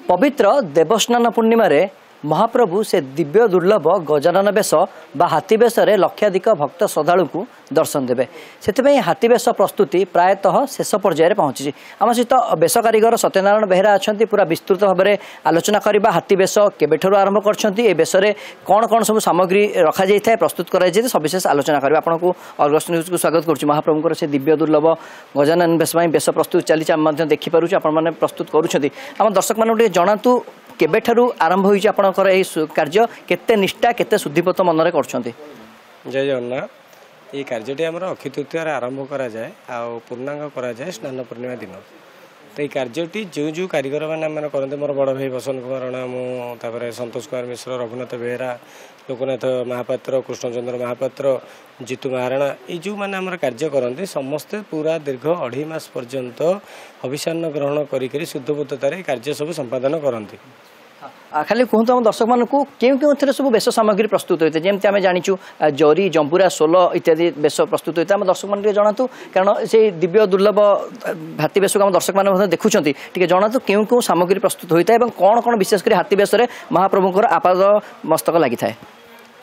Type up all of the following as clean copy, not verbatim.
पवित्र देवस्नान पूर्णिमा महाप्रभु से दिव्य दुर्लभ गजानन बेश बा हाथी बेश लक्षाधिक भक्त श्रद्धालु को दर्शन देवे से हाथी बेश प्रस्तुति प्रायतः शेष पर्यायर पहुंची। आम सहित बेश कारीगर सत्यनारायण बेहरा अच्छा पूरा विस्तृत भाव में आलोचना करवा हाथी बेश केबेठू आरंभ कर बेश कौन कौन सब सामग्री रखा जाए प्रस्तुत कराई सविशेष आलोचना करें। आपन को अर्गस न्यूज को स्वागत करुँ। महाप्रभुଙ୍କର से दिव्य दुर्लभ गजानन बेश बेश प्रस्तुत चली आम देखिपुर आप प्रस्तुत करुँच। आम दर्शक मान जनातु केबेठारू आरंभ होइछ आपनकर एही कार्य केते निष्ठा केते शुद्धिपत मनरे करछन्ती। जय जगन्नाथ। ये कार्यटी आमर अक्षय तृतीय आरंभ करा जाए आ पूर्णांग करा जाए स्नान पूर्णिमा दिन। तो ये कार्यटी जो जो कारीगर मैंने करते मोर बड़ भाई बसंत कुमार राणा मुझे संतोष कुमार मिश्र रघुनाथ बेहरा लोकनाथ महापात्र कृष्णचंद्र महापात्र जीतू महाराणा ये जो मैंने आम कार्य करते समस्ते पूरा दीर्घ 2.5 मास पर्यंत अभिशान ग्रहण करी शुद्धबुद्धतार कार्य सब संपादन करती। खाली कहतु आम दर्शक मानक क्यों क्यों सब बेश सामग्री प्रस्तुत होता है जमी आम जाचु जरी जंबुरा सोल इत्यादि बेश प्रस्तुत होता है। आम दर्शक मान जनातु कारण से दिव्य दुर्लभ हाथी बेश को आम दर्शक मैंने देखुं जनातु क्यों क्यों सामग्री प्रस्तुत होता है और कौन कौन विशेषकर हाथी बेश महाप्रभुଙ୍କର आपाद मस्तक लगी था।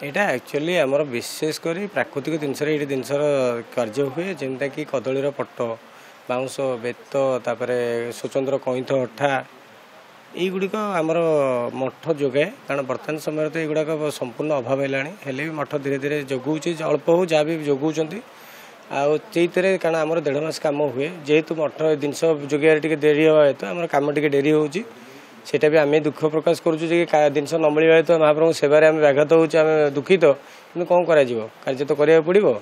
यहाँ एक्चुअली आमर विशेषकर प्राकृतिक जिनसर कार्य हुए जमीटा कि कदलीर पट्ट बाउंश बेत तापर स्वतंत्र कईथ अठा युड़िक आमर मठ जोगाए कारण बर्तमान समय तो युवाक संपूर्ण अभाव है मठ धीरे धीरे जगुचे अल्प हो जहाँ भी जगुंट आईतरे कारण आम 1.5 मास कम हुए जेहेतु मठ जिनस जोगार टे डेरी हवा हेतु आम कम टे डेरी होटा भी आम दुख प्रकाश करुँ जिनस न मिलवा हेतु महाप्रभु सेवार आम व्याघात होमें दुखित कि कौन कार्य तो करा पड़ो।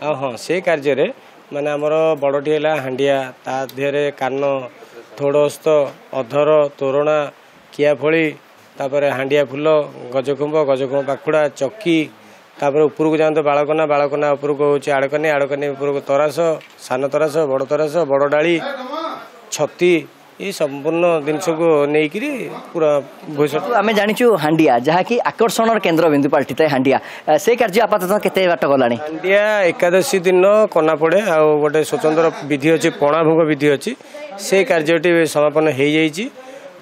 हाँ से कार्य माने आमर बड़टी है हांडिया ता देहरे कान थोड़स्त अधर तोरणा कियाफड़ी तापर हांडिया फूल गजकुंभ पाखुड़ा चक्की तापर उपरको जाते बालकना उपरको हूँ आड़कनी उपरको तरास सान तरास बड़ डाली छती ये संपूर्ण जिनस को लेकिन पूरा भविष्य आम जाचु हांडिया जहाँकि आकर्षण केन्द्र बिंदु पलटि था हांडिया से कार्य आपातत केते बाट गलानी। हांडिया एकादशी दिन कना पड़े आ गोटे स्वतंत्र विधि अच्छी पणा भोग विधि अच्छी से कार्यटी समापन हो जाइए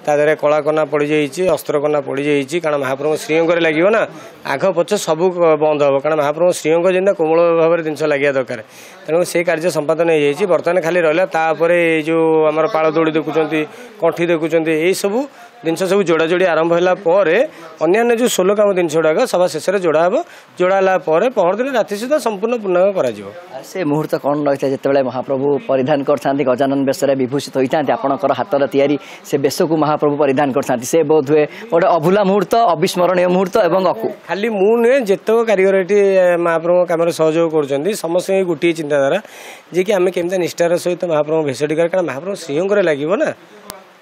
तादे कला कना पड़ जाइए अस्त्र कना पड़ जाइए कारण महाप्रभु श्रीअंग लगे ना आग पछ सब बंद हम कारण महाप्रभु श्रीअंग जेना कोमल भाव में जिनस लगे दरकार तेणु से कार्य संपादन हो जाइए। बर्तमान खाली रहा जो आम पाल दौड़ी देखुं कंठी देखुं यही सब जिनस सब जोड़ा जोड़ी आरंभ होगापर अन्य जो 16 काम जिन गुड़ाक सभा शेष में जोड़ा हम जोड़ा पहरदिन राति सुधा संपूर्ण पूर्णांग कर से मुहूर्त कौन रही है जो महाप्रभु परिधान करते गजानन बेश विभूषित होता आपणकर हाथर तैयारी से बेश को महाप्रभु परिधान करते से बोध हुए गोटे अभूला मुहूर्त अविस्मरणीय मुहूर्त और खाली मु नुहे जितक कारीगर ये महाप्रभु कम सहयोग कर समस्त गोटे चिंताधारा जी कि आम केमी निष्ठार सहित महाप्रभु भेषटी कारण महाप्रभु श्रीअंग लगे ना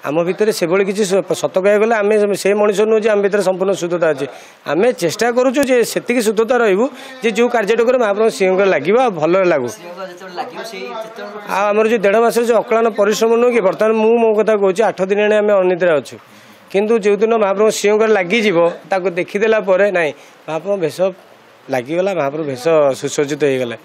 आम भितर से भाई किसी सत कह गले आम से मनीष नुहे आम भर संपूर्ण शुद्धता अच्छे आम चेष्टा करुचु से शुद्धता रू जो कार्यटा महाप्रभु श्रीअंग लगे भल लगू आमर जो 1.5 मास जो अक्लान परिश्रम नुह कि बर्तमान मो कथा कहूँ 8 दिन आम अनिद्रा अच्छु किंतु जो दिन महाप्रभु श्रीअंग लगिज देखीदेला ना महाप्रभु भेष लगिगला महाप्रभु भेष सुसज्जित हो गले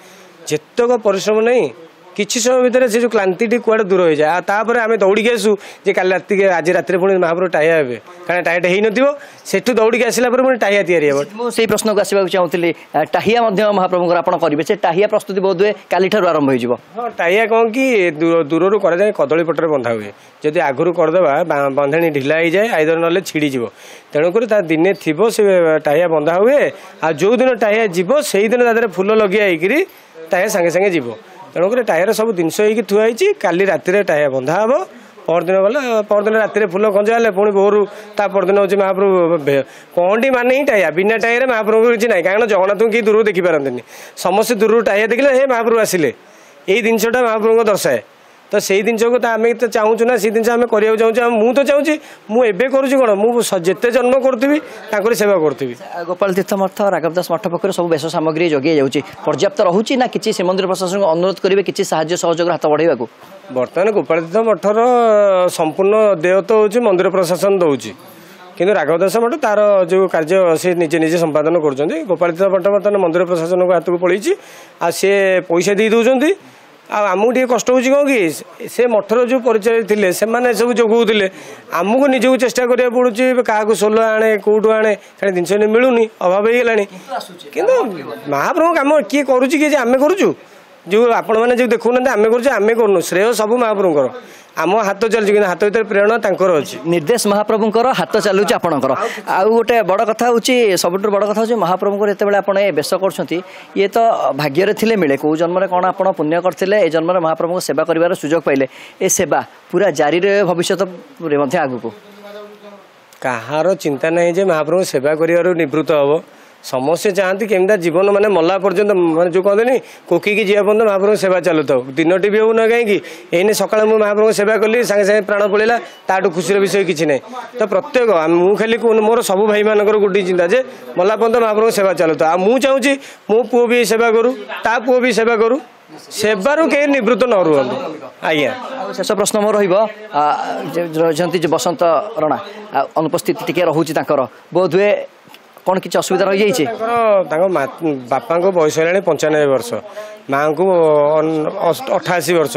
जितक परिश्रम नहीं किसी समय भितर से जो क्लांति कुआड़े दूर हो जाए तापर आम दौड़ी आसू जे काली राति आज रात पुणी महाप्रभु टाइया हे कारण टाइयाटा हो सेठू दौड़ी आसला पुणी टाइया या से प्रश्न को आसवाक चाहूँगी टाहिया महाप्रभु आप करेंगे से टाहिया प्रस्तुति बोध हुए काली ठार आरंभ हो। हाँ टाइया कौन कि दूर कराए कदली पटर बंधा हुए जदि आगुरी करदे बंधाणी ढिला हो जाए आईदर ना छिड़ी तेणुक दिने थी से टाइया बंधा हुए आ जो दिन टाइया जीव से दिन फुल लगे टाइया सांगे सांगे जीव तेणुक टायर सब जिनस थुआई काली राति टाइया बंधा हम परदिन गला परदिन राति फुल खंजा हेल्ले पुणी भोरू ता परदिन हूँ महाप्रभु कंडी माने ही टाइया बिना टाइया महाप्रभु किसी ना कारण जगन्नाथ कि दूर देखिपारती समस्त दूर टाइया देखले हे महाप्रभु आसिले यही जिनटा महाप्रभु को दर्शाए तो से जिन को आम तो चाहूँ ना से जिन आम करने चाहूँ मु तो चाहूँ मुझे करुँच कौन मुझे जन्म करी सेवा करी। गोपाल तीर्थ मठ राघवदास मठ पक्ष सब बेश सामग्री जगे जाऊँगी पर्याप्त रोचे ना कि श्रीमंदिर प्रशासन को अनुरोध करेंगे कि साहाय्य सहयोग हाथ बढ़ावा बर्तमान गोपाल तीर्थ मठर संपूर्ण देय तो हूँ मंदिर प्रशासन दौर किंतु राघवदास मठ तार जो कार्य से निजे निजे संपादन कर गोपाल तीर्थ मठ बर्तमान मंदिर प्रशासन को हाथ को पड़ी आ सी पैसा दे दौरान आमको टे कष्ट हो कि से मठर जो परिचय थे से सब जोगौले आमको निजक चेष्टा करा पड़ुची क्या सोल आने कौटू आने से जिनस मिलूनी अभाव हो गला कि महाप्रभु कम किए करुच्ची आम करुचु जो आपण मैंने जो देखुना आम करूँ श्रेय सब महाप्रभुଙ୍କର आम हाथ चलुची कि हाथ भर प्रेरणा तांकर अच्छी निर्देश महाप्रभुଙ୍କର हाथ चलुची आपणकर आउ गोटे बड़ कथा होची सबुठ बड़ कथा होची महाप्रभुଙ୍କର जेतेबेले आपण ए बेश करछंती ये तो भाग्य थिले मिले को जन्म रे कोन आपण पुण्य करथिले ए जन्म रे महाप्रभु सेवा करिवार सुजोग पाइले ए सेवा पूरा जारी रे भविष्यत रे मध्ये आगु को कहार चिंता नहीं जे महाप्रभु सेवा करिवार निवृत्त हबो समस्या चाहती केमता जीवन माने मल्ला पर्यंत माने जो कहते कोकी की जीवा पर्यंत महाप्रभु सेवा चलु था दिन टी भी हो ना कहीं एने सकाल मुझे महाप्रभु सेवा कली सागे सागे प्राण पड़ेगा ताठू खुशी विषय किसी ना तो प्रत्येक मुझे खाली मोर सब भाई मान गोटे चिंता जे मल्ला पर्यंत महाप्रभु सेवा चलु था मुझे चाहूँगी मो पुओ भी सेवा करूँ ता पुओ भी सेवा करूँ सेवारू कहीं निवृत्त न रुहतु आज्ञा शेष प्रश्न मोर रही बसंत रणा अनुपस्थित टी रोचे बोध हुए कौन किसी असुविधा रही जाइए बापा को बयस है 95 वर्ष माँ को 88 वर्ष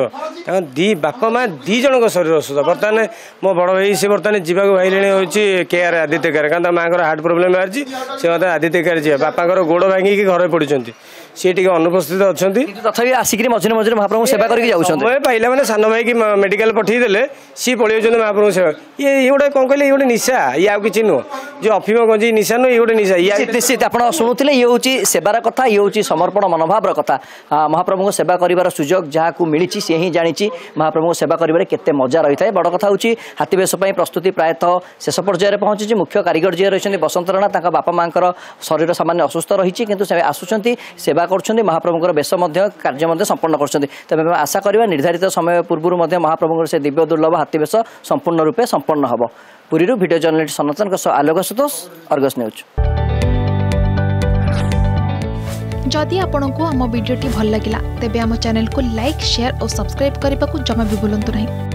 दी बापा माँ दी जन शरीर असुविधा बर्तमान मो बड़ भाई सी बर्तमान जावाक भाई हूँ केयर आदित्य केयर कारण माँ हार्ट प्रोब्लेम बाहरी से मतलब आदित्य केयर जा बापा गोड़ भांगिकी घर पड़ुंट सी टी अनुपस्थित अच्छा तथापि आसिक मझे मझे महाप्रभु सेवा करके पाइला मैंने सान भाई की मेडिकल पठेदेले सी पलि महाप्रभु सेवा ये गोटे कौन कहले ये गोटे निशा ये आउ कि नुह जो अफिम गंजी निशा नुह ये गोटे निशा निश्चित आप शुणुले ये हूँ सेवार कथा ये हूँ समर्पण मनोभाव कथा महाप्रभु सेवा कर सुजोग जहाँ मिली सी ही जानी महाप्रभु सेवा कर केते मजा रही है बड़ कथा हूँ हाथीवेश प्रस्तुति प्रायतः शेष पर्यायर पहुंची मुख्य कारीगर जी रही बसंत रणा बापा माँ शरीर सामान्य असुस्थ रही किंतु से आसुंच सेवा कर महाप्रभुଙ୍କର बेश कार्य संपन्न कर आशा करवा निर्धारित समय पूर्व महाप्रभुଙ୍କର से दिव्य दुर्लभ हाथीवेश संपूर्ण रूपे संपन्न हम पुरी वीडियो जर्नलिस्ट सनातन आलोक संतोष अर्गस न्यूज जदि आपंक आम भिडी भल लगा तेब आम चैनल को लाइक शेयर और सब्सक्राइब करने को जमा भी भूलु नहीं।